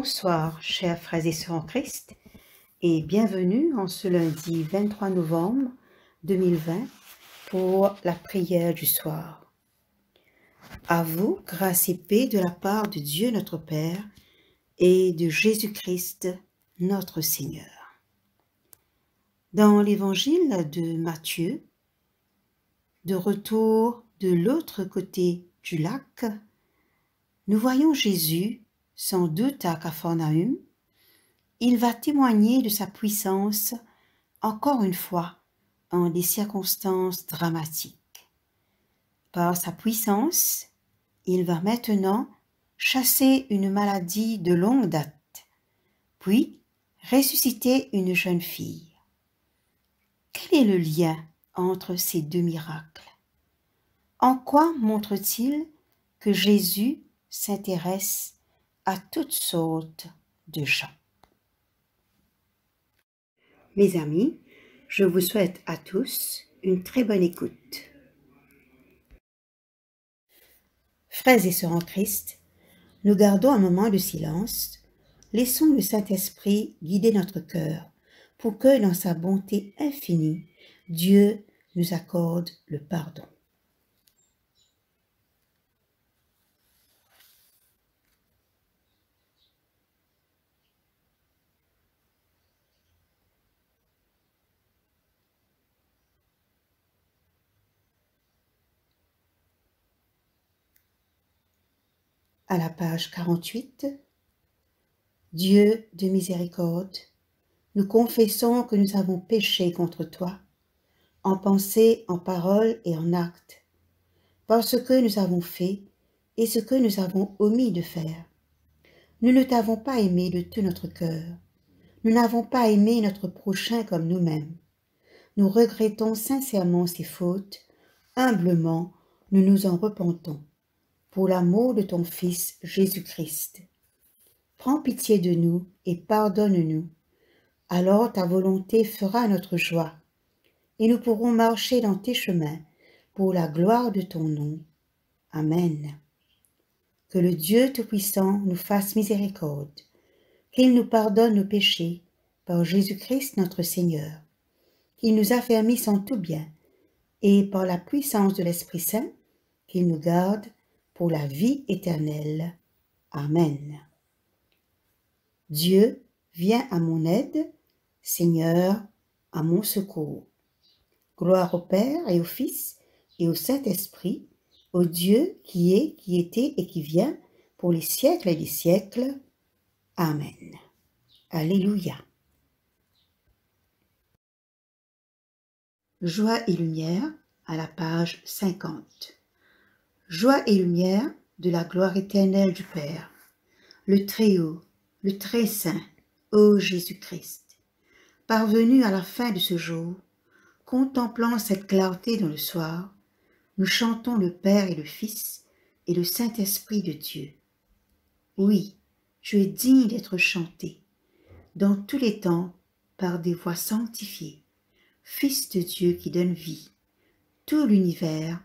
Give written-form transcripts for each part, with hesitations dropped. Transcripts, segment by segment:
Bonsoir, chers frères et sœurs en Christ, et bienvenue en ce lundi 23 novembre 2020 pour la prière du soir. À vous, grâce et paix de la part de Dieu notre Père et de Jésus-Christ notre Seigneur. Dans l'évangile de Matthieu, de retour de l'autre côté du lac, nous voyons Jésus, sans doute à Capharnaüm. Il va témoigner de sa puissance, encore une fois, en des circonstances dramatiques. Par sa puissance, il va maintenant chasser une maladie de longue date, puis ressusciter une jeune fille. Quel est le lien entre ces deux miracles? En quoi montre-t-il que Jésus s'intéresse à toutes sortes de gens? Mes amis, je vous souhaite à tous une très bonne écoute. Frères et sœurs en Christ, nous gardons un moment de silence. Laissons le Saint-Esprit guider notre cœur pour que, dans sa bonté infinie, Dieu nous accorde le pardon. À la page 48, Dieu de miséricorde, nous confessons que nous avons péché contre toi, en pensée, en parole et en acte, par ce que nous avons fait et ce que nous avons omis de faire. Nous ne t'avons pas aimé de tout notre cœur. Nous n'avons pas aimé notre prochain comme nous-mêmes. Nous regrettons sincèrement ces fautes. Humblement, nous nous en repentons. Pour l'amour de ton Fils Jésus-Christ. Prends pitié de nous et pardonne-nous. Alors ta volonté fera notre joie, et nous pourrons marcher dans tes chemins pour la gloire de ton nom. Amen. Que le Dieu Tout-Puissant nous fasse miséricorde, qu'il nous pardonne nos péchés par Jésus-Christ notre Seigneur, qu'il nous affermisse en tout bien, et par la puissance de l'Esprit Saint, qu'il nous garde pour la vie éternelle. Amen. Dieu, viens à mon aide, Seigneur, à mon secours. Gloire au Père et au Fils et au Saint-Esprit, au Dieu qui est, qui était et qui vient, pour les siècles et les siècles. Amen. Alléluia. Joie et lumière à la page 50. Joie et lumière de la gloire éternelle du Père, le Très-Haut, le Très-Saint, ô Jésus-Christ. Parvenu à la fin de ce jour, contemplant cette clarté dans le soir, nous chantons le Père et le Fils et le Saint-Esprit de Dieu. Oui, tu es digne d'être chanté, dans tous les temps, par des voix sanctifiées. Fils de Dieu qui donne vie, tout l'univers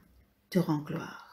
te rend gloire.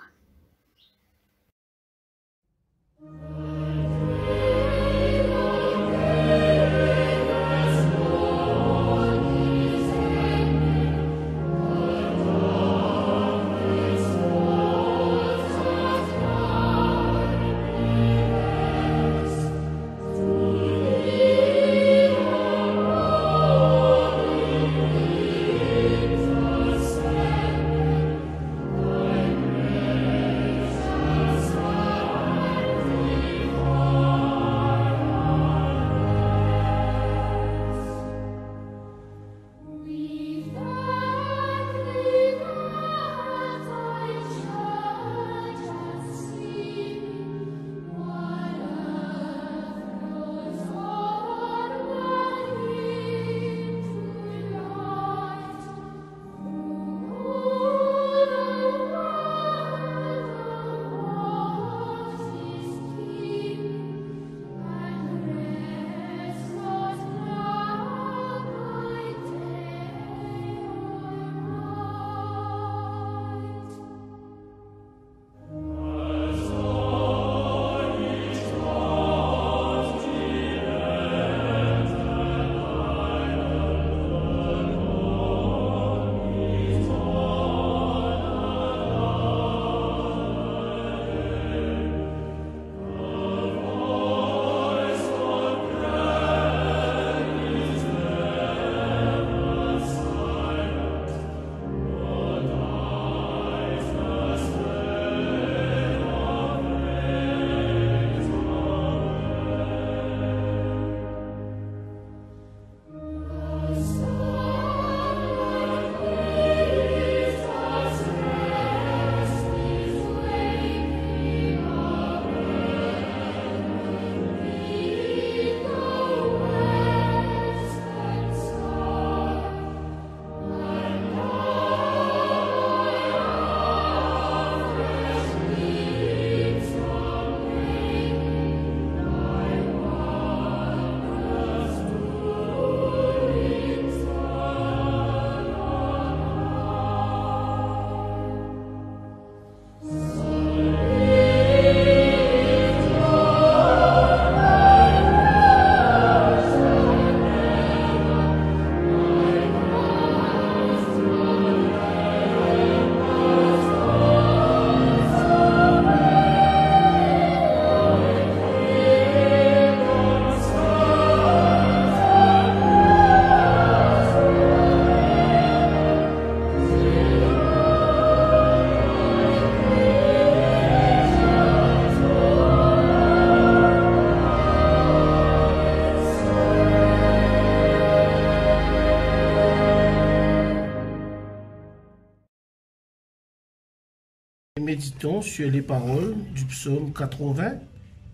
Méditons sur les paroles du psaume 80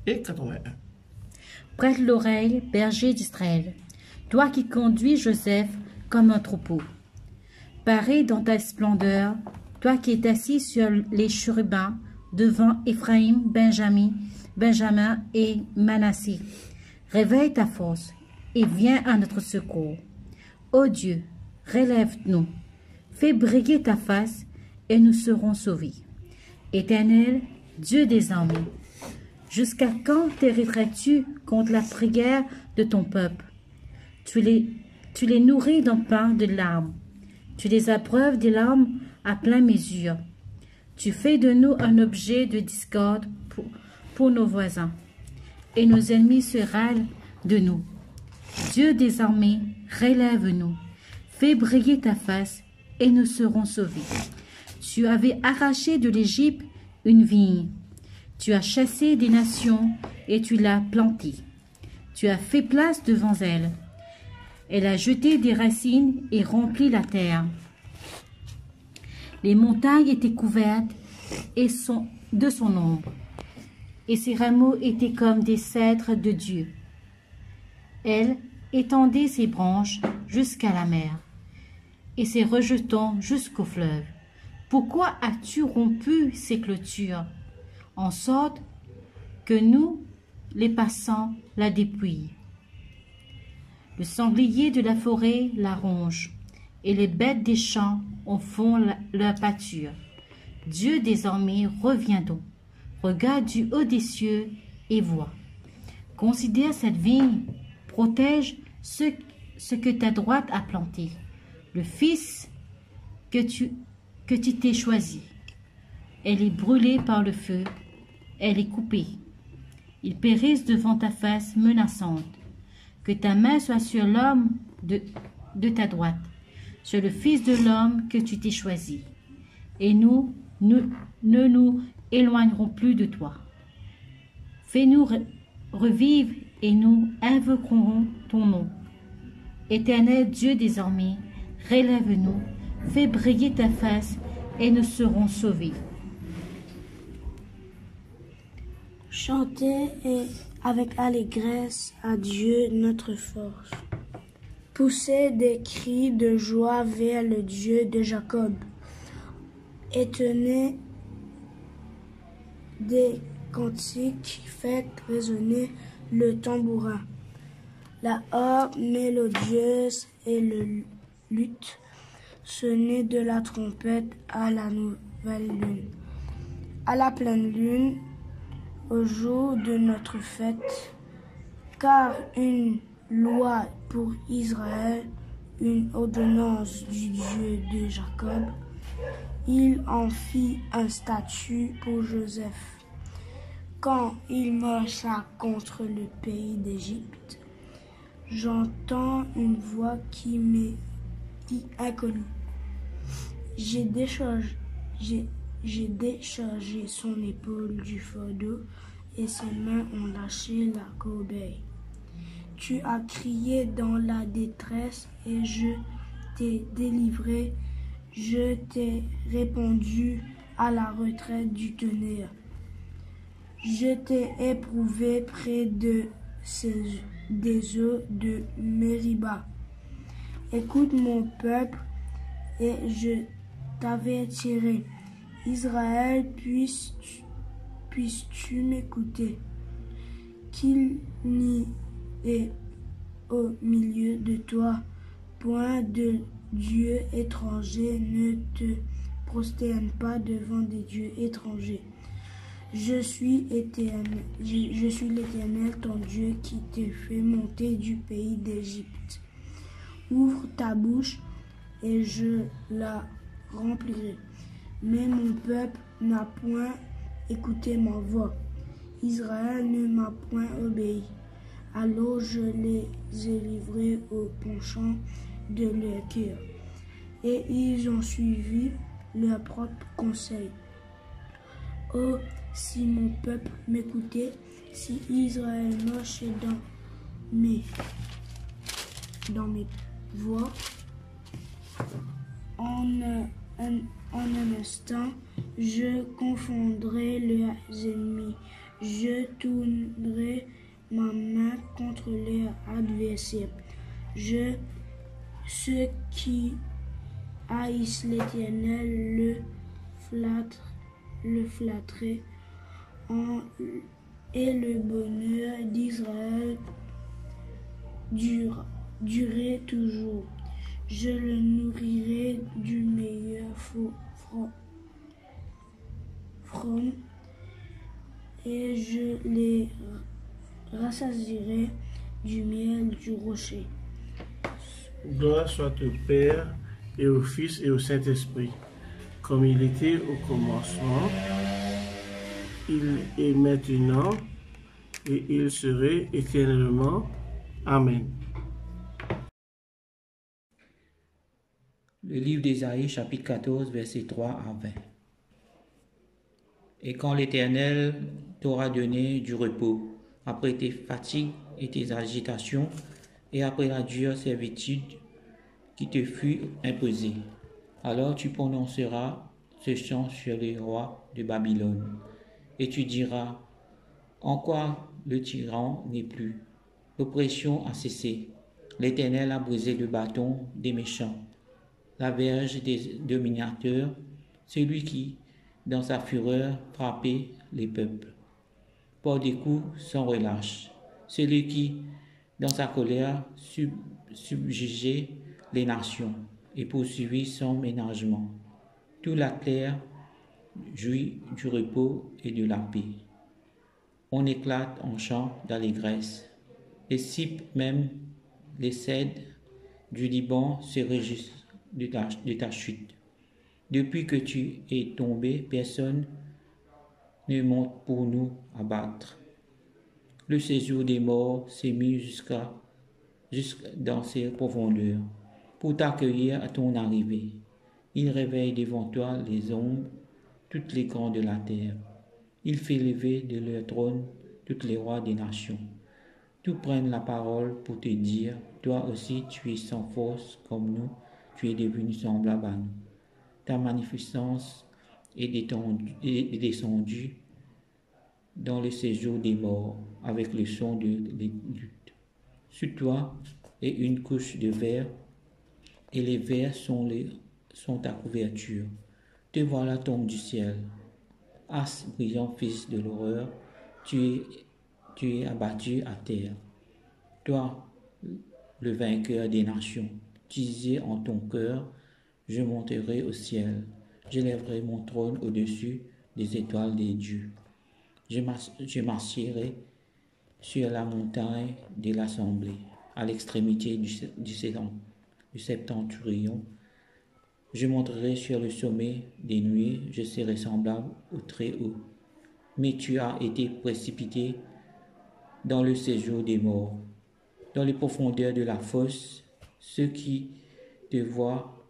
et 81. Prête l'oreille, berger d'Israël, toi qui conduis Joseph comme un troupeau. Parais dans ta splendeur, toi qui es assis sur les chérubins devant Éphraïm, Benjamin et Manassé. Réveille ta force et viens à notre secours. Ô Dieu, relève-nous, fais briller ta face et nous serons sauvés. Éternel, Dieu des armées, jusqu'à quand t'hériteras-tu contre la prière de ton peuple? Tu les nourris d'un pain de larmes. Tu les abreuves des larmes à pleine mesure. Tu fais de nous un objet de discorde pour nos voisins. Et nos ennemis se râlent de nous. Dieu des armées, relève-nous. Fais briller ta face et nous serons sauvés. Tu avais arraché de l'Égypte une vigne. Tu as chassé des nations et tu l'as plantée. Tu as fait place devant elle. Elle a jeté des racines et rempli la terre. Les montagnes étaient couvertes de son ombre, et ses rameaux étaient comme des cèdres de Dieu. Elle étendait ses branches jusqu'à la mer, et ses rejetons jusqu'au fleuve. Pourquoi as-tu rompu ces clôtures, en sorte que nous, les passants, la dépouillent? Le sanglier de la forêt la ronge, et les bêtes des champs en font leur pâture. Dieu désormais revient donc, regarde du haut des cieux et vois. Considère cette vigne, protège ce que ta droite a planté, le fils que tu t'es choisi. Elle est brûlée par le feu, elle est coupée. Ils périssent devant ta face menaçante. Que ta main soit sur l'homme de ta droite, sur le Fils de l'homme que tu t'es choisi. Et nous ne nous éloignerons plus de toi. Fais-nous revivre et nous invoquerons ton nom. Éternel Dieu désormais, relève-nous, fais briller ta face et nous serons sauvés. Chantez avec allégresse à Dieu notre force. Poussez des cris de joie vers le Dieu de Jacob. Et tenez des cantiques, faites résonner le tambourin. La harpe mélodieuse et le luth, sonnez de la trompette à la nouvelle lune. À la pleine lune, au jour de notre fête, car une loi pour Israël, une ordonnance du Dieu de Jacob, il en fit un statut pour Joseph. Quand il marcha contre le pays d'Égypte, j'entends une voix qui m'est inconnue. J'ai déchargé son épaule du fardeau et ses mains ont lâché la corbeille. Tu as crié dans la détresse et je t'ai délivré. Je t'ai répondu à la retraite du tonnerre. Je t'ai éprouvé près des eaux de Mériba. Écoute mon peuple et je t'avertirai. Israël, puisses-tu m'écouter, qu'il n'y ait au milieu de toi point de dieu étranger, ne te prosterne pas devant des dieux étrangers. Je suis l'Éternel, ton Dieu, qui t'ai fait monter du pays d'Égypte. Ouvre ta bouche et je la remplirai. Mais mon peuple n'a point écouté ma voix. Israël ne m'a point obéi. Alors je les ai livrés au penchant de leur cœur, et ils ont suivi leur propre conseil. Oh, si mon peuple m'écoutait, si Israël marchait dans mes voies, on ne en un instant, je confondrai leurs ennemis. Je tournerai ma main contre leurs adversaires. Ceux qui haïssent l'Éternel le flatterai, et le bonheur d'Israël durerait toujours. Je le nourrirai du meilleur from et je les rassasierai du miel du rocher. Gloire soit au Père, et au Fils, et au Saint-Esprit, comme il était au commencement, il est maintenant, et il serait éternellement. Amen. Le livre d'Ésaïe, chapitre 14, versets 3 à 20. Et quand l'Éternel t'aura donné du repos, après tes fatigues et tes agitations, et après la dure servitude qui te fut imposée, alors tu prononceras ce chant sur les rois de Babylone, et tu diras, en quoi le tyran n'est plus, l'oppression a cessé, l'Éternel a brisé le bâton des méchants, la verge des dominateurs, celui qui, dans sa fureur, frappait les peuples, par des coups sans relâche, celui qui, dans sa colère, subjugeait les nations et poursuivit son ménagement. Tout la terre jouit du repos et de la paix. On éclate en chant d'allégresse. Les cypres, même les cèdres du Liban se réjouissent de ta chute. Depuis que tu es tombé, personne ne monte pour nous abattre. Le séjour des morts s'est mis jusque dans ses profondeurs pour t'accueillir à ton arrivée. Il réveille devant toi les ombres, toutes les grands de la terre. Il fait lever de leur trône tous les rois des nations. Tous prennent la parole pour te dire, toi aussi tu es sans force comme nous, tu es devenu semblable à nous. Ta magnificence est descendue dans le séjour des morts avec le son de lutte. Sur toi est une couche de verre et les vers sont ta couverture. Te voilà tombe du ciel. As brillant fils de l'horreur, tu es abattu à terre. Toi, le vainqueur des nations, tu disais en ton cœur, je monterai au ciel, j'élèverai mon trône au-dessus des étoiles des dieux. Je marcherai sur la montagne de l'assemblée, à l'extrémité du septentrion. Je monterai sur le sommet des nuées, je serai semblable au Très-Haut. Mais tu as été précipité dans le séjour des morts, dans les profondeurs de la fosse, ceux qui te voient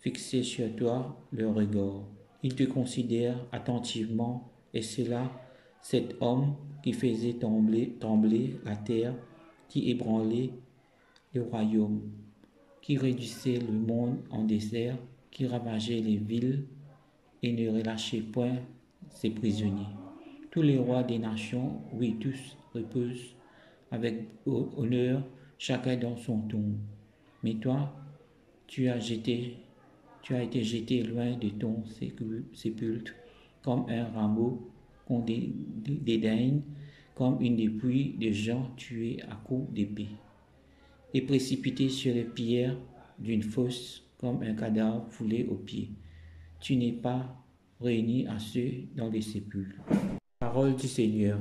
fixer sur toi leur regard. Ils te considèrent attentivement, et c'est là cet homme qui faisait trembler la terre, qui ébranlait le royaume, qui réduisait le monde en désert, qui ravageait les villes et ne relâchait point ses prisonniers. Tous les rois des nations, oui, tous reposent avec honneur, chacun dans son tombe. Mais toi, tu as été jeté loin de ton sépulcre, comme un rameau qu'on dédaigne, comme une dépouille de gens tués à coups d'épée, et précipité sur les pierres d'une fosse, comme un cadavre foulé aux pieds. Tu n'es pas réuni à ceux dans les sépulcres. Parole du Seigneur.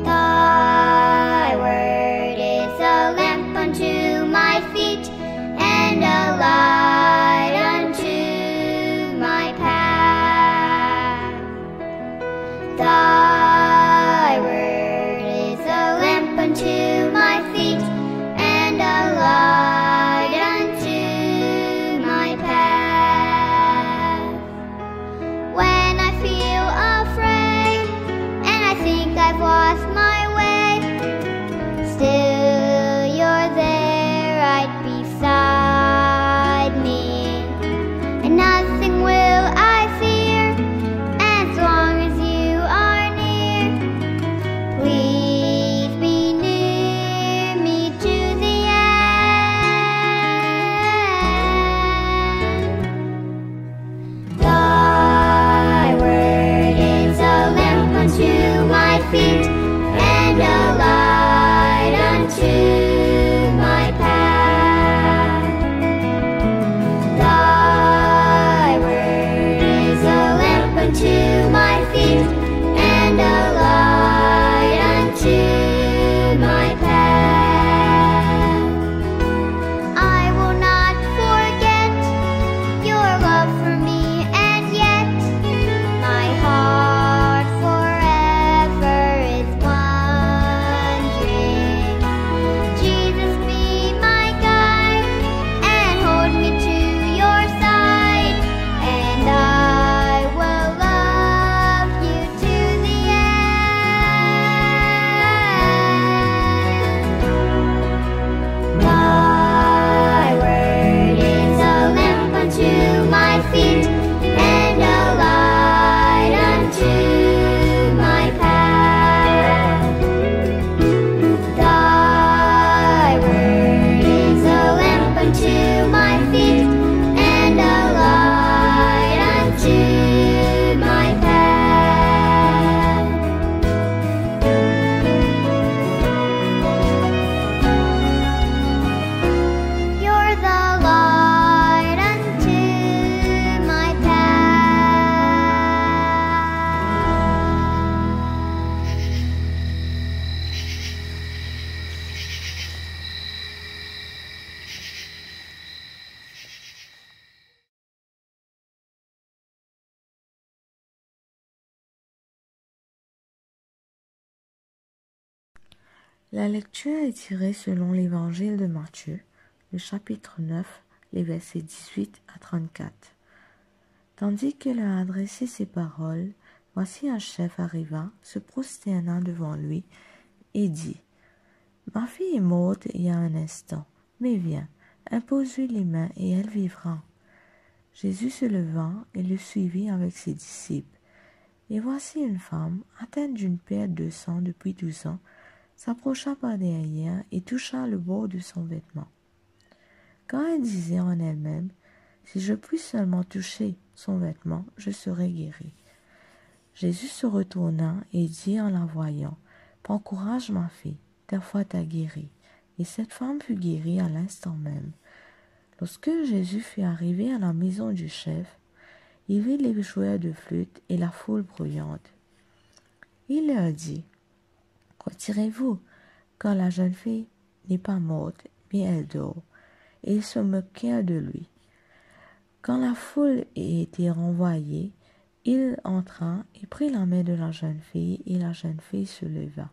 Thy word is a lamp unto my feet and a light unto my path. I've lost my way, still you're there right beside me, and nothing will I fear as long as you are near. Please be near me to the end. Thy word is a lamp unto my feet and a light unto my path. Thy word is a lamp unto my feet and a light unto my path. I will not forget your love for me, and yet my heart forever is wondering. Jesus, be my guide and hold me to your side, and I will love you to the end. Thy word is a lamp unto my feet and a light unto my path. Thy word is a lamp unto my feet and a light unto my path. You're the light unto my La lecture est tirée selon l'Évangile de Matthieu, le chapitre 9, les versets 18 à 34. Tandis qu'il a adressé ces paroles, voici un chef arriva, se prosterna devant lui et dit : « Ma fille est morte il y a un instant, mais viens, impose-lui les mains et elle vivra. » Jésus se leva et le suivit avec ses disciples. Et voici une femme, atteinte d'une perte de sang depuis 12 ans, s'approcha par derrière et toucha le bord de son vêtement. Quand elle disait en elle-même : « Si je puis seulement toucher son vêtement, je serai guérie. » Jésus se retourna et dit en la voyant : « Prends courage, ma fille, ta foi t'a guérie. » Et cette femme fut guérie à l'instant même. Lorsque Jésus fut arrivé à la maison du chef, il vit les joueurs de flûte et la foule bruyante. Il leur dit : « Retirez-vous, car la jeune fille n'est pas morte, mais elle dort. » Et ils se moquèrent de lui. Quand la foule eut été renvoyée, il entra et prit la main de la jeune fille, et la jeune fille se leva.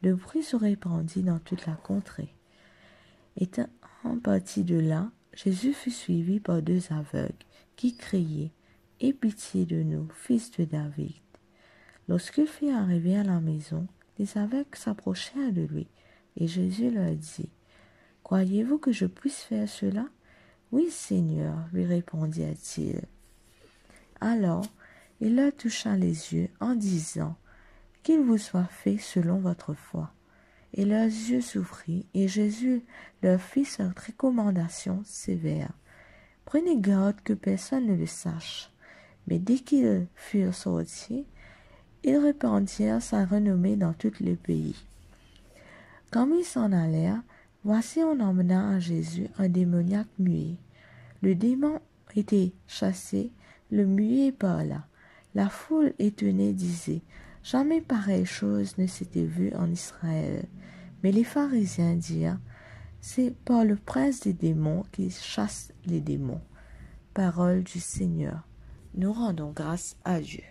Le bruit se répandit dans toute la contrée. Étant parti de là, Jésus fut suivi par 2 aveugles qui criaient : « Aie pitié de nous, fils de David. » Lorsqu'il fut arrivé à la maison, les aveugles s'approchèrent de lui, et Jésus leur dit : « Croyez-vous que je puisse faire cela ? » « Oui, Seigneur, lui répondirent-ils. Alors, il leur toucha les yeux en disant : « Qu'il vous soit fait selon votre foi. » Et leurs yeux s'ouvrirent, et Jésus leur fit cette recommandation sévère : « Prenez garde que personne ne le sache. » Mais dès qu'ils furent sortis, ils répandirent sa renommée dans tout le pays. Comme ils s'en allèrent, voici on emmena à Jésus un démoniaque muet. Le démon était chassé, le muet parla. La foule étonnée disait : « Jamais pareille chose ne s'était vue en Israël. » Mais les pharisiens dirent : « C'est par le prince des démons qu'il chasse les démons. » Parole du Seigneur. Nous rendons grâce à Dieu.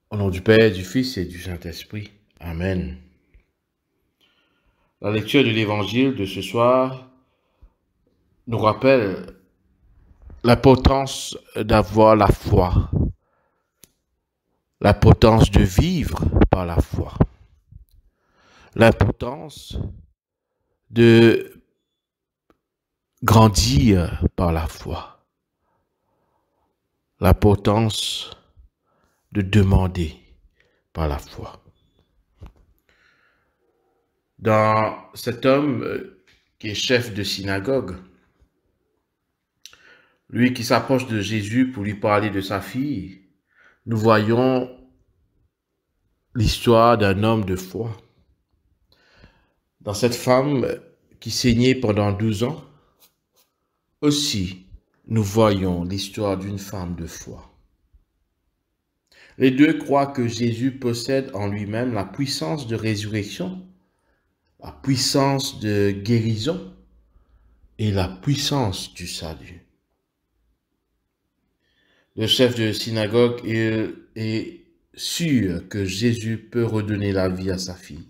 Au nom du Père, du Fils et du Saint-Esprit. Amen. La lecture de l'Évangile de ce soir nous rappelle l'importance d'avoir la foi. l'importance de vivre par la foi, l'importance de grandir par la foi, l'importance de demander par la foi. Dans cet homme qui est chef de synagogue, lui qui s'approche de Jésus pour lui parler de sa fille, nous voyons l'histoire d'un homme de foi. Dans cette femme qui saignait pendant 12 ans, aussi nous voyons l'histoire d'une femme de foi. Les deux croient que Jésus possède en lui-même la puissance de résurrection, la puissance de guérison et la puissance du salut. Le chef de synagogue est sûr que Jésus peut redonner la vie à sa fille.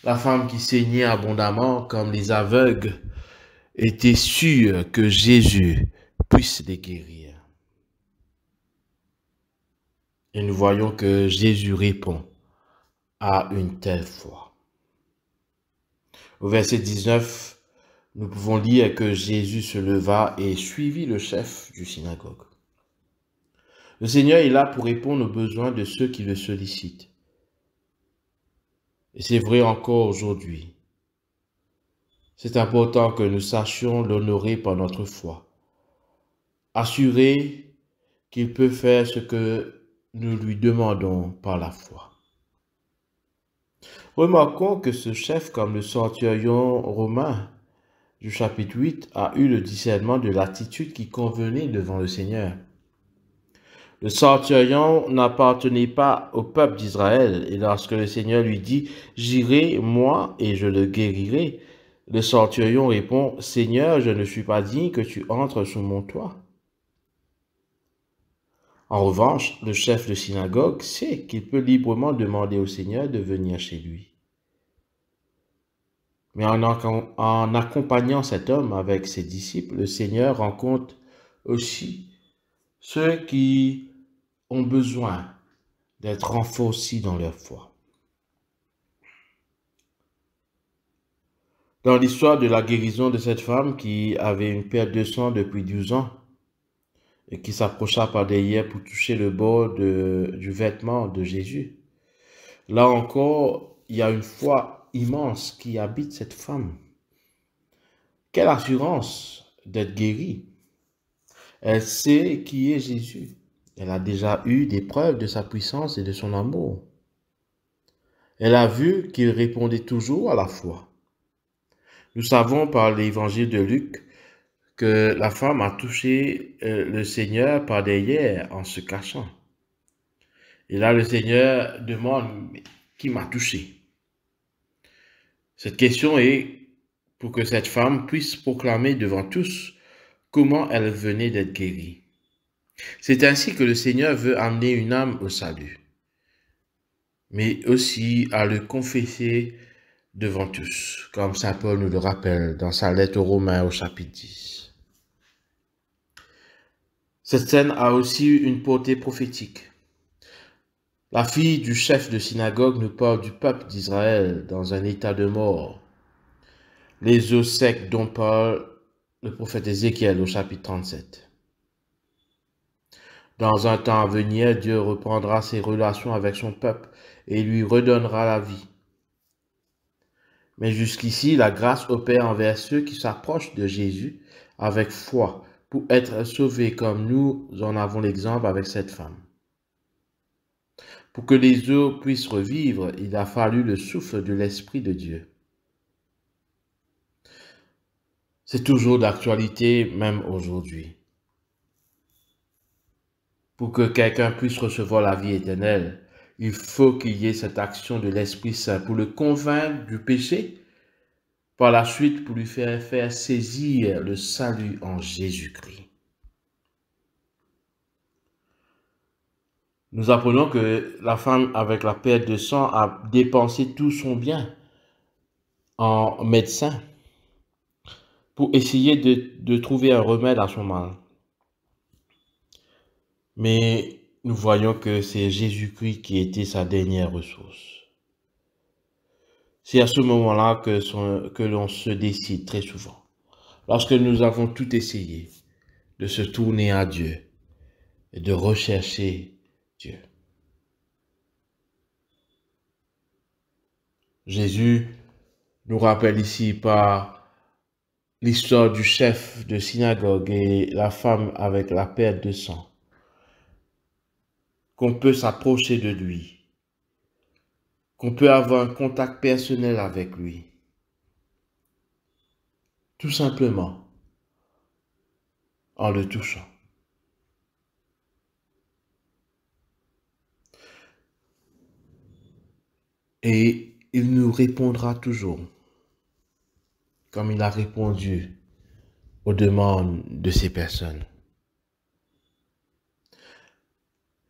La femme qui saignait abondamment comme les aveugles était sûre que Jésus puisse les guérir. Et nous voyons que Jésus répond à une telle foi. Au verset 19, nous pouvons lire que Jésus se leva et suivit le chef du synagogue. Le Seigneur est là pour répondre aux besoins de ceux qui le sollicitent. Et c'est vrai encore aujourd'hui. C'est important que nous sachions l'honorer par notre foi. Assurer qu'il peut faire ce que nous lui demandons par la foi. Remarquons que ce chef, comme le centurion romain du chapitre 8, a eu le discernement de l'attitude qui convenait devant le Seigneur. Le centurion n'appartenait pas au peuple d'Israël, et lorsque le Seigneur lui dit « J'irai, moi, et je le guérirai », le centurion répond « Seigneur, je ne suis pas digne que tu entres sous mon toit. » En revanche, le chef de synagogue sait qu'il peut librement demander au Seigneur de venir chez lui. Mais en accompagnant cet homme avec ses disciples, le Seigneur rencontre aussi ceux qui ont besoin d'être renforcés dans leur foi. Dans l'histoire de la guérison de cette femme qui avait une perte de sang depuis 12 ans et qui s'approcha par derrière pour toucher le bord du vêtement de Jésus, là encore, il y a une foi immense qui habite cette femme. Quelle assurance d'être guérie! Elle sait qui est Jésus. Elle a déjà eu des preuves de sa puissance et de son amour. Elle a vu qu'il répondait toujours à la foi. Nous savons par l'évangile de Luc que la femme a touché le Seigneur par derrière en se cachant. Et là, le Seigneur demande « Qui m'a touché ?» Cette question est pour que cette femme puisse proclamer devant tous comment elle venait d'être guérie. C'est ainsi que le Seigneur veut amener une âme au salut, mais aussi à le confesser devant tous, comme saint Paul nous le rappelle dans sa lettre aux Romains au chapitre 10. Cette scène a aussi une portée prophétique. La fille du chef de synagogue nous parle du peuple d'Israël dans un état de mort. Les eaux secs dont parle le prophète Ézéchiel au chapitre 37. Dans un temps à venir, Dieu reprendra ses relations avec son peuple et lui redonnera la vie. Mais jusqu'ici, la grâce opère envers ceux qui s'approchent de Jésus avec foi pour être sauvés comme nous en avons l'exemple avec cette femme. Pour que les eaux puissent revivre, il a fallu le souffle de l'Esprit de Dieu. C'est toujours d'actualité, même aujourd'hui. Pour que quelqu'un puisse recevoir la vie éternelle, il faut qu'il y ait cette action de l'Esprit Saint pour le convaincre du péché, par la suite pour lui faire saisir le salut en Jésus-Christ. Nous apprenons que la femme avec la perte de sang a dépensé tout son bien en médecin pour essayer de trouver un remède à son mal. Mais nous voyons que c'est Jésus-Christ qui était sa dernière ressource. C'est à ce moment-là que l'on se décide très souvent. Lorsque nous avons tout essayé, de se tourner à Dieu et de rechercher Dieu. Jésus nous rappelle ici par l'histoire du chef de synagogue et la femme avec la perte de sang, qu'on peut s'approcher de lui, qu'on peut avoir un contact personnel avec lui. Tout simplement en le touchant. Et il nous répondra toujours, comme il a répondu aux demandes de ces personnes.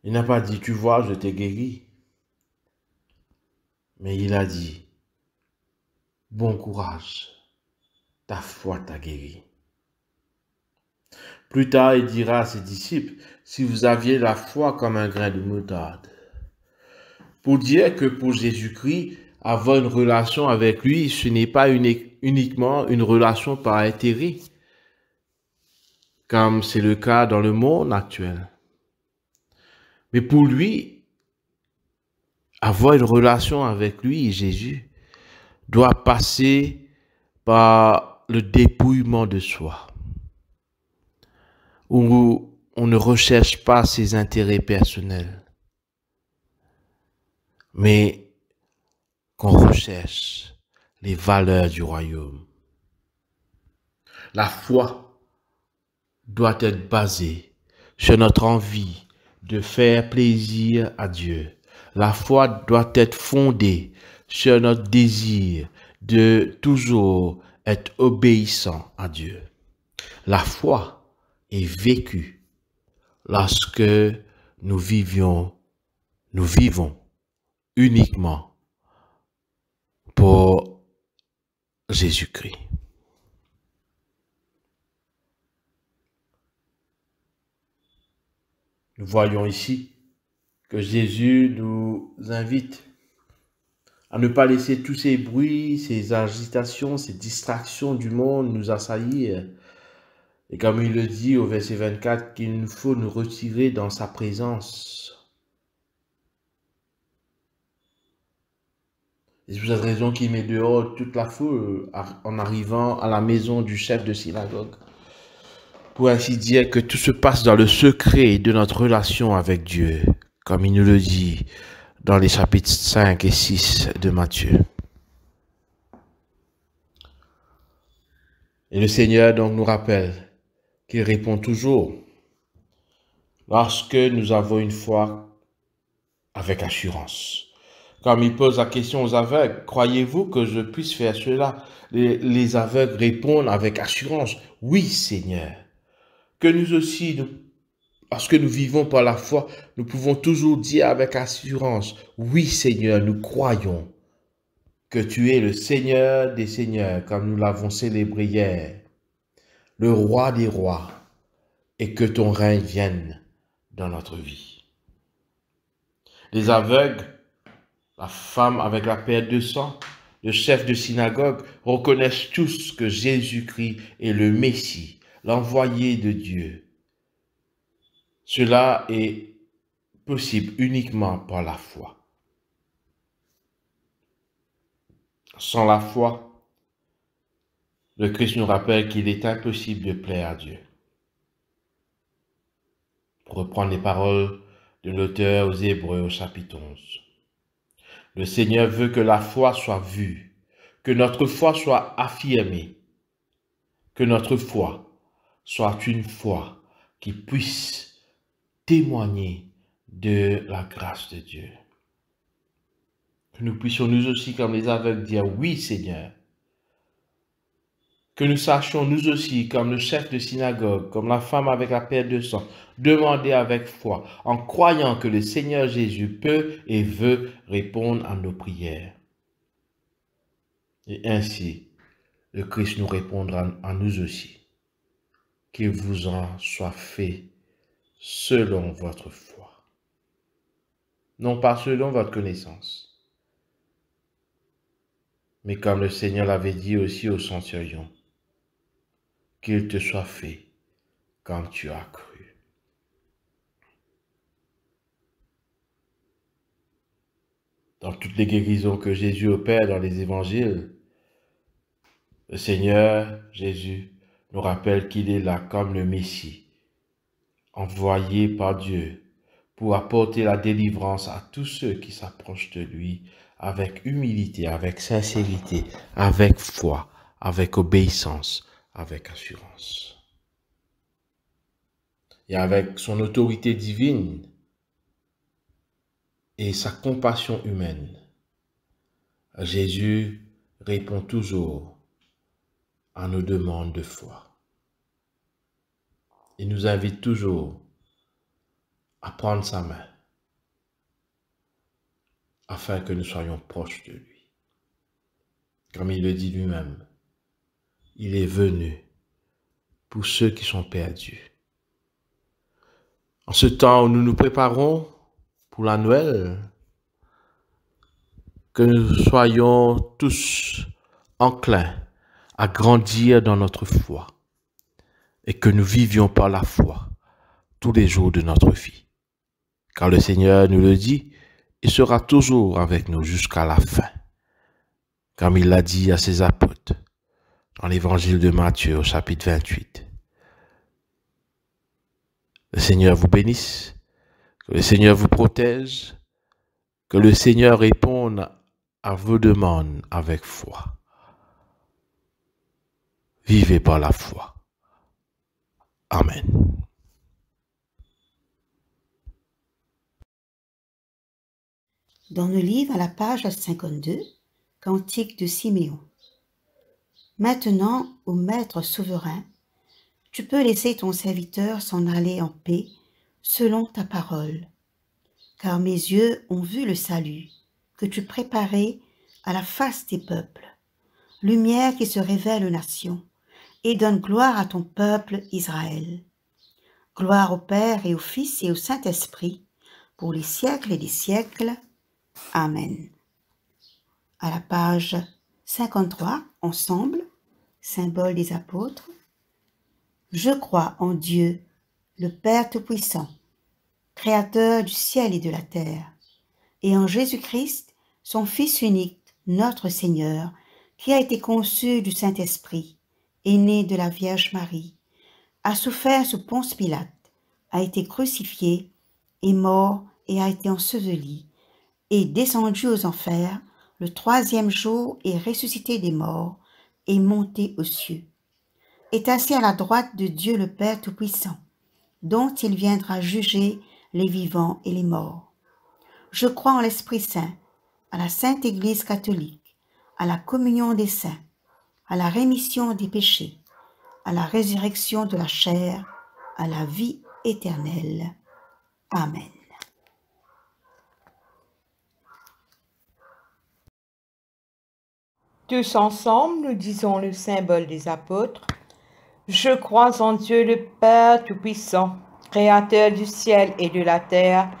Il n'a pas dit, tu vois, je t'ai guéri. Mais il a dit, bon courage, ta foi t'a guéri. Plus tard, il dira à ses disciples, si vous aviez la foi comme un grain de moutarde. Pour dire que pour Jésus-Christ, avoir une relation avec lui, ce n'est pas uniquement une relation par intérêt, comme c'est le cas dans le monde actuel. Mais pour lui, avoir une relation avec lui, Jésus, doit passer par le dépouillement de soi, où on ne recherche pas ses intérêts personnels, mais qu'on recherche les valeurs du royaume. La foi doit être basée sur notre envie de faire plaisir à Dieu. La foi doit être fondée sur notre désir de toujours être obéissant à Dieu. La foi est vécue lorsque nous vivons uniquement pour Jésus-Christ. Nous voyons ici que Jésus nous invite à ne pas laisser tous ces bruits, ces agitations, ces distractions du monde nous assaillir. Et comme il le dit au verset 24, qu'il nous faut nous retirer dans sa présence. Et c'est pour cette raison qu'il met dehors toute la foule en arrivant à la maison du chef de synagogue. Pour ainsi dire que tout se passe dans le secret de notre relation avec Dieu, comme il nous le dit dans les chapitres 5 et 6 de Matthieu. Et le Seigneur donc nous rappelle qu'il répond toujours lorsque nous avons une foi avec assurance. Comme il pose la question aux aveugles, croyez-vous que je puisse faire cela? Les aveugles répondent avec assurance, oui Seigneur. Que nous aussi, lorsque nous vivons par la foi, nous pouvons toujours dire avec assurance, oui Seigneur, nous croyons que tu es le Seigneur des Seigneurs, comme nous l'avons célébré hier, le Roi des Rois, et que ton règne vienne dans notre vie. Les aveugles, la femme avec la perte de sang, le chef de synagogue reconnaissent tous que Jésus-Christ est le Messie, l'envoyé de Dieu. Cela est possible uniquement par la foi. Sans la foi, le Christ nous rappelle qu'il est impossible de plaire à Dieu. Pour reprendre les paroles de l'auteur aux Hébreux au chapitre 11. Le Seigneur veut que la foi soit vue, que notre foi soit affirmée, que notre foi soit une foi qui puisse témoigner de la grâce de Dieu. Que nous puissions nous aussi, comme les aveugles, dire oui Seigneur. Que nous sachions nous aussi, comme le chef de synagogue, comme la femme avec la perte de sang, demander avec foi, en croyant que le Seigneur Jésus peut et veut répondre à nos prières. Et ainsi, le Christ nous répondra à nous aussi. Qu'il vous en soit fait selon votre foi. non pas selon votre connaissance, mais comme le Seigneur l'avait dit aussi au centurion, qu'il te soit fait comme tu as cru. Dans toutes les guérisons que Jésus opère dans les évangiles, le Seigneur Jésus nous rappelle qu'il est là comme le Messie, envoyé par Dieu pour apporter la délivrance à tous ceux qui s'approchent de lui avec humilité, avec sincérité, avec foi, avec obéissance, avec assurance. Et avec son autorité divine et sa compassion humaine, Jésus répond toujours à nos demandes de foi. Il nous invite toujours à prendre sa main afin que nous soyons proches de lui. Comme il le dit lui-même, il est venu pour ceux qui sont perdus. En ce temps où nous nous préparons pour la Noël, que nous soyons tous enclins à grandir dans notre foi et que nous vivions par la foi tous les jours de notre vie. Car le Seigneur nous le dit, il sera toujours avec nous jusqu'à la fin, comme il l'a dit à ses apôtres dans l'évangile de Matthieu au chapitre 28. Le Seigneur vous bénisse, que le Seigneur vous protège, que le Seigneur réponde à vos demandes avec foi. Vivez par la foi. Amen. Dans le livre à la page 52, Cantique de Siméon. Maintenant, ô Maître souverain, tu peux laisser ton serviteur s'en aller en paix selon ta parole, car mes yeux ont vu le salut que tu préparais à la face des peuples, lumière qui se révèle aux nations et donne gloire à ton peuple Israël. Gloire au Père et au Fils et au Saint-Esprit, pour les siècles et des siècles. Amen. À la page 53, ensemble, symbole des apôtres. Je crois en Dieu, le Père Tout-Puissant, Créateur du ciel et de la terre, et en Jésus-Christ, son Fils unique, notre Seigneur, qui a été conçu du Saint-Esprit, est né de la Vierge Marie, a souffert sous Ponce Pilate, a été crucifié, est mort et a été enseveli, est descendu aux enfers, le 3e jour est ressuscité des morts, est monté aux cieux, est assis à la droite de Dieu le Père Tout-Puissant, dont il viendra juger les vivants et les morts. Je crois en l'Esprit Saint, à la Sainte Église catholique, à la communion des saints, à la rémission des péchés, à la résurrection de la chair, à la vie éternelle. Amen. Tous ensemble, nous disons le symbole des apôtres. Je crois en Dieu le Père Tout-Puissant, Créateur du ciel et de la terre,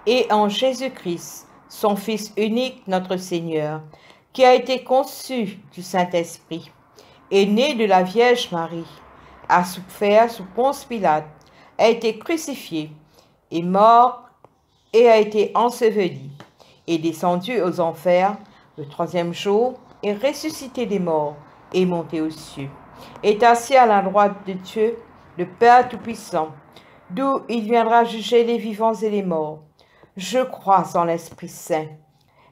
et en Jésus-Christ, son Fils unique, notre Seigneur, qui a été conçu du Saint-Esprit, est né de la Vierge Marie, a souffert sous Ponce Pilate, a été crucifié, est mort et a été enseveli, est descendu aux enfers le 3e jour, est ressuscité des morts, est monté aux cieux, est assis à la droite de Dieu, le Père Tout-Puissant, d'où il viendra juger les vivants et les morts. Je crois en l'Esprit Saint,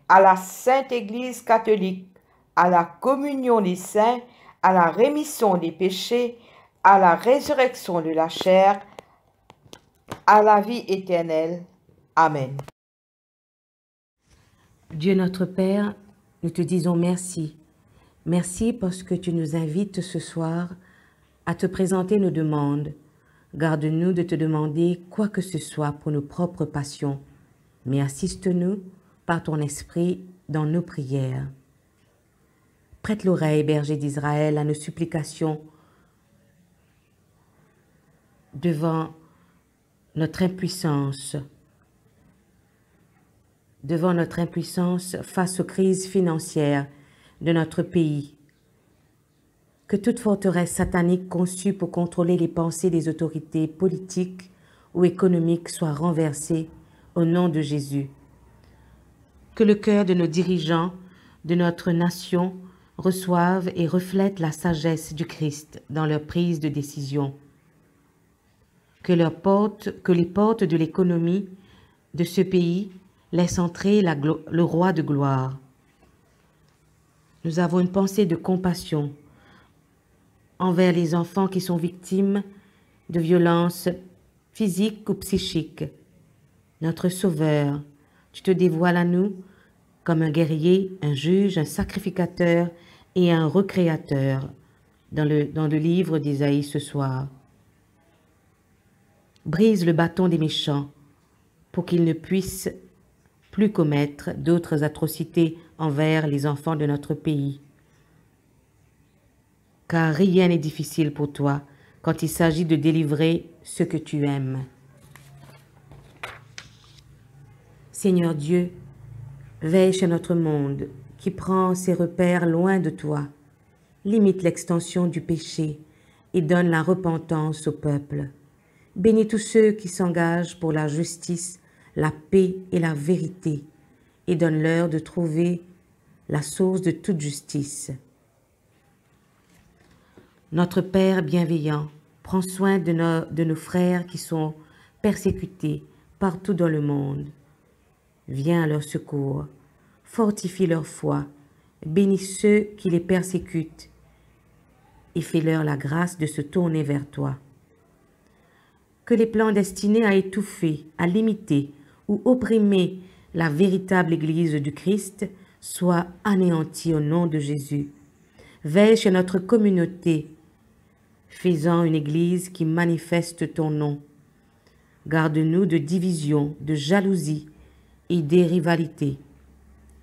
à la Sainte Église catholique, à la communion des saints, à la rémission des péchés, à la résurrection de la chair, à la vie éternelle. Amen. Dieu notre Père, nous te disons merci. Merci parce que tu nous invites ce soir à te présenter nos demandes. Garde-nous de te demander quoi que ce soit pour nos propres passions, mais assiste-nous par ton esprit dans nos prières. Prête l'oreille, berger d'Israël, à nos supplications devant notre impuissance. devant notre impuissance face aux crises financières de notre pays. Que toute forteresse satanique conçue pour contrôler les pensées des autorités politiques ou économiques soit renversée au nom de Jésus. Que le cœur de nos dirigeants, de notre nation, reçoivent et reflètent la sagesse du Christ dans leur prise de décision. Que les portes de l'économie de ce pays laissent entrer le roi de gloire. Nous avons une pensée de compassion envers les enfants qui sont victimes de violences physiques ou psychiques. Notre Sauveur, tu te dévoiles à nous comme un guerrier, un juge, un sacrificateur et un recréateur dans le livre d'Ésaïe ce soir. Brise le bâton des méchants pour qu'ils ne puissent plus commettre d'autres atrocités envers les enfants de notre pays. Car rien n'est difficile pour toi quand il s'agit de délivrer ceux que tu aimes. Seigneur Dieu, veille sur notre monde qui prend ses repères loin de toi, limite l'extension du péché et donne la repentance au peuple. Bénis tous ceux qui s'engagent pour la justice, la paix et la vérité, et donne-leur de trouver la source de toute justice. Notre Père bienveillant, prends soin de nos frères qui sont persécutés partout dans le monde. Viens à leur secours, fortifie leur foi, bénis ceux qui les persécutent et fais-leur la grâce de se tourner vers toi. Que les plans destinés à étouffer, à limiter ou opprimer la véritable Église du Christ soient anéantis au nom de Jésus. Veille sur notre communauté, faisant une Église qui manifeste ton nom. Garde-nous de division, de jalousie et des rivalités.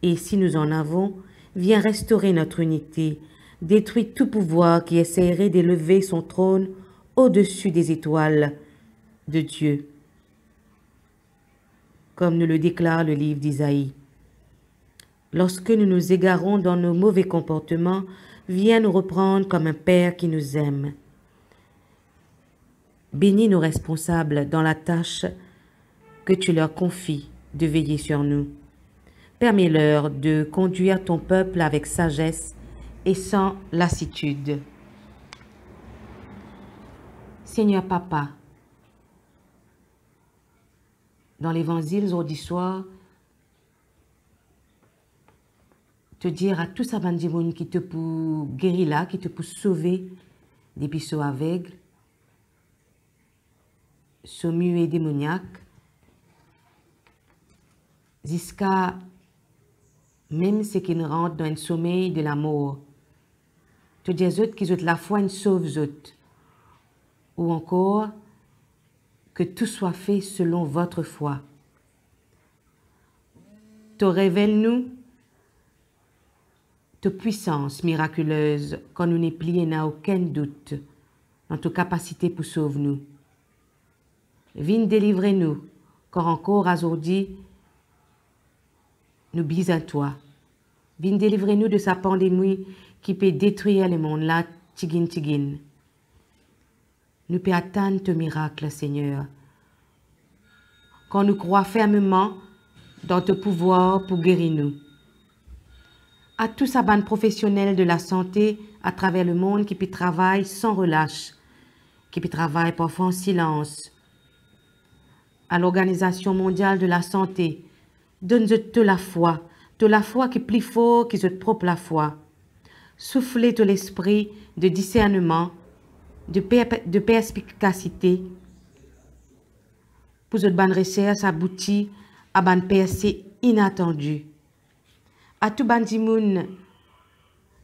Et si nous en avons, viens restaurer notre unité, détruis tout pouvoir qui essaierait d'élever son trône au-dessus des étoiles de Dieu, comme nous le déclare le livre d'Isaïe. Lorsque nous nous égarons dans nos mauvais comportements, viens nous reprendre comme un Père qui nous aime. Bénis nos responsables dans la tâche que tu leur confies de veiller sur nous. Permets-leur de conduire ton peuple avec sagesse et sans lassitude. Seigneur Papa, dans l'évangile aujourd'hui soir, te dire à tous ces gens qui te pour guérir là, qui te pour sauver des pisseaux aveugles, ce muet démoniaque, jusqu'à même ceux qui rentrent dans un sommeil de la mort. Te dire aux autres qu'ils ont la foi, ils sauvent aux autres. Ou encore, que tout soit fait selon votre foi. Te révèle-nous ta puissance miraculeuse quand nous n'est plié n'a aucun doute dans ta capacité pour sauver nous. Viens délivrer nous, quand encore aujourd'hui nous bisons à toi. Viens délivrer nous de sa pandémie qui peut détruire le monde là, tigin. Nous peut attendre ton miracle, Seigneur. Quand nous croyons fermement dans ton pouvoir pour guérir nous. À tous ces bandes professionnels de la santé à travers le monde qui peut travailler sans relâche, qui peut travailler parfois en silence. À l'Organisation mondiale de la santé, donne-nous la foi qui est plus fort que notre propre la foi. Soufflez tout l'esprit de discernement, de perspicacité, pour que bonne recherche aboutit à bonne percée inattendue. À tout bandimoun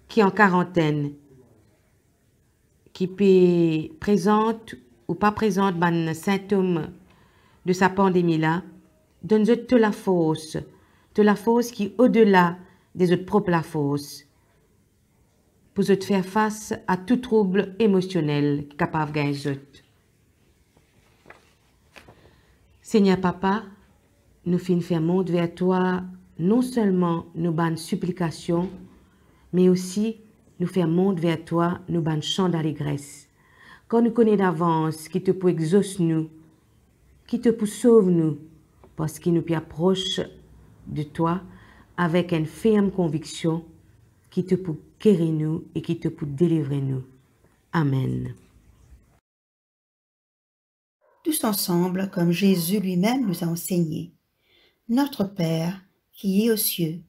qui est en quarantaine, qui peut présente ou pas présente bonne symptômes de sa pandémie là, donne-nous toute la force qui est au-delà des autres propres la force, pour te faire face à tout trouble émotionnel capable de gagner. Seigneur Papa, nous fin faire monte vers toi, non seulement nos bonnes supplications, mais aussi nous faire monte vers toi, nos bonnes chants d'allégresse. Quand nous connaissons d'avance qui te peut exaucer nous, qui te peut sauver nous, parce qu'il nous peut approche de toi avec une ferme conviction qui te peut guérir nous et qui te peut délivrer nous. Amen. Tous ensemble, comme Jésus lui-même nous a enseigné. Notre Père, qui es aux cieux,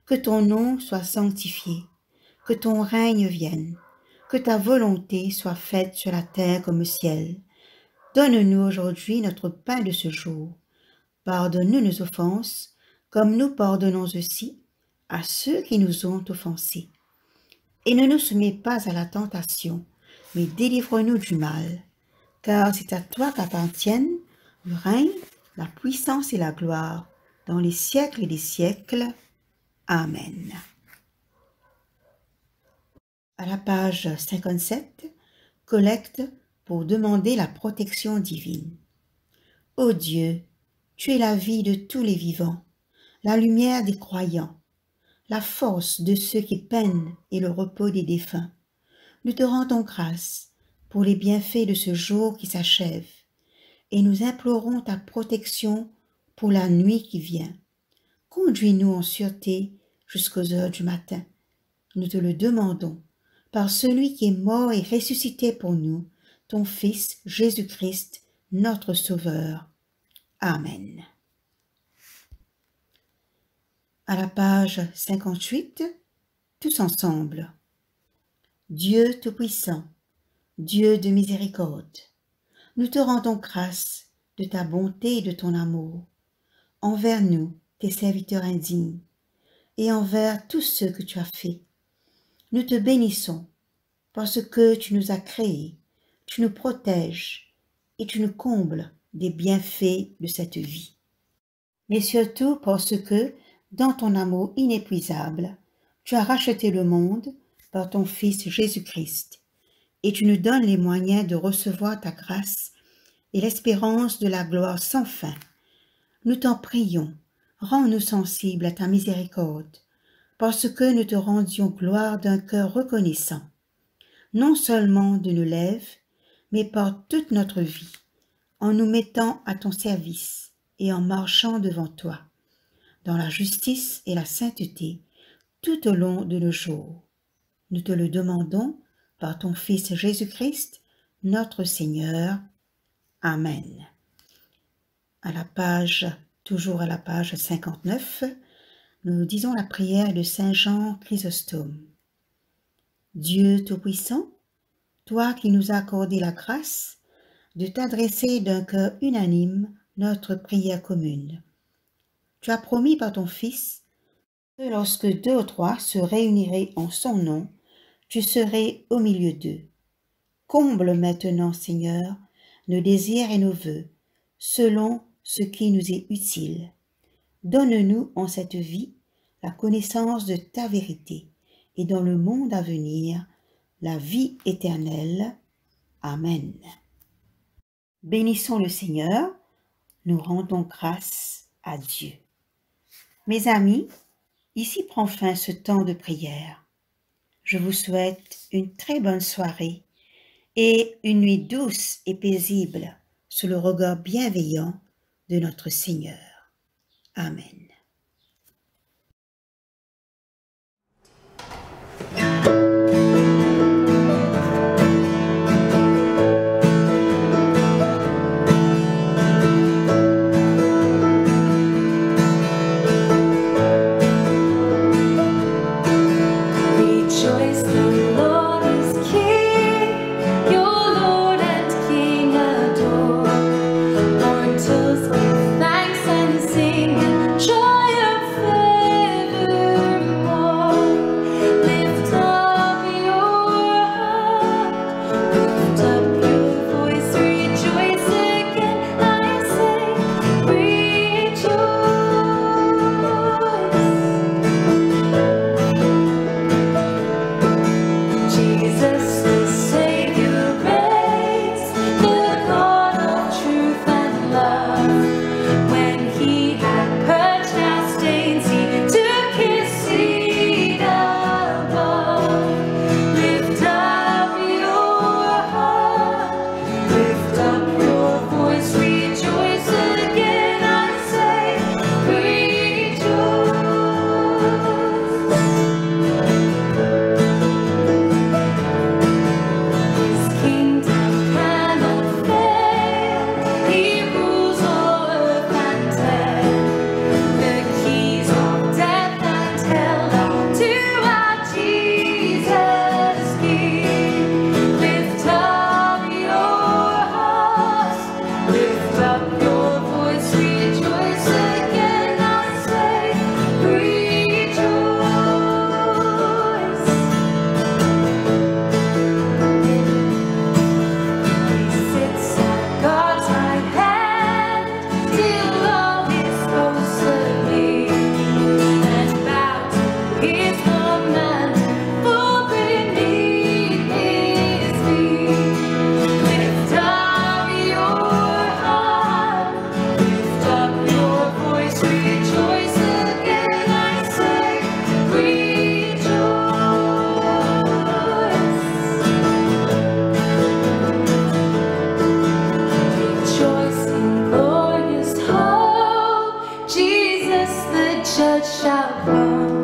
que ton nom soit sanctifié, que ton règne vienne, que ta volonté soit faite sur la terre comme au ciel. Donne-nous aujourd'hui notre pain de ce jour. Pardonne-nous nos offenses, comme nous pardonnons aussi à ceux qui nous ont offensés. Et ne nous soumets pas à la tentation, mais délivre-nous du mal. Car c'est à toi qu'appartiennent le règne, la puissance et la gloire, dans les siècles des siècles. Amen. À la page 57, collecte pour demander la protection divine. Ô Dieu, tu es la vie de tous les vivants, la lumière des croyants, la force de ceux qui peinent et le repos des défunts. Nous te rendons grâce pour les bienfaits de ce jour qui s'achève, et nous implorons ta protection pour la nuit qui vient. Conduis-nous en sûreté jusqu'aux heures du matin. Nous te le demandons, par celui qui est mort et ressuscité pour nous, ton Fils Jésus-Christ, notre Sauveur. Amen. À la page 58, tous ensemble. Dieu Tout-Puissant, Dieu de miséricorde, nous te rendons grâce de ta bonté et de ton amour envers nous, tes serviteurs indignes, et envers tous ceux que tu as faits. Nous te bénissons parce que tu nous as créés, tu nous protèges et tu nous combles des bienfaits de cette vie. Mais surtout parce que, dans ton amour inépuisable, tu as racheté le monde par ton Fils Jésus-Christ, et tu nous donnes les moyens de recevoir ta grâce et l'espérance de la gloire sans fin. Nous t'en prions, rends-nous sensibles à ta miséricorde, parce que nous te rendions gloire d'un cœur reconnaissant, non seulement de nos lèvres, mais par toute notre vie, en nous mettant à ton service et en marchant devant toi, dans la justice et la sainteté, tout au long de nos jours. Nous te le demandons par ton Fils Jésus-Christ, notre Seigneur. Amen. Toujours à la page 59, nous disons la prière de Saint Jean Chrysostome. Dieu Tout-Puissant, toi qui nous as accordé la grâce de t'adresser d'un cœur unanime notre prière commune. Tu as promis par ton Fils que lorsque 2 ou 3 se réuniraient en son nom, tu serais au milieu d'eux. Comble maintenant, Seigneur, nos désirs et nos vœux, selon ce qui nous est utile. Donne-nous en cette vie la connaissance de ta vérité, et dans le monde à venir, la vie éternelle. Amen. Bénissons le Seigneur, nous rendons grâce à Dieu. Mes amis, ici prend fin ce temps de prière. Je vous souhaite une très bonne soirée et une nuit douce et paisible sous le regard bienveillant de notre Seigneur. Amen. Rejoice, the Lord is King, your Lord and King adore. Mortals give thanks and sing, joy. judge shall come.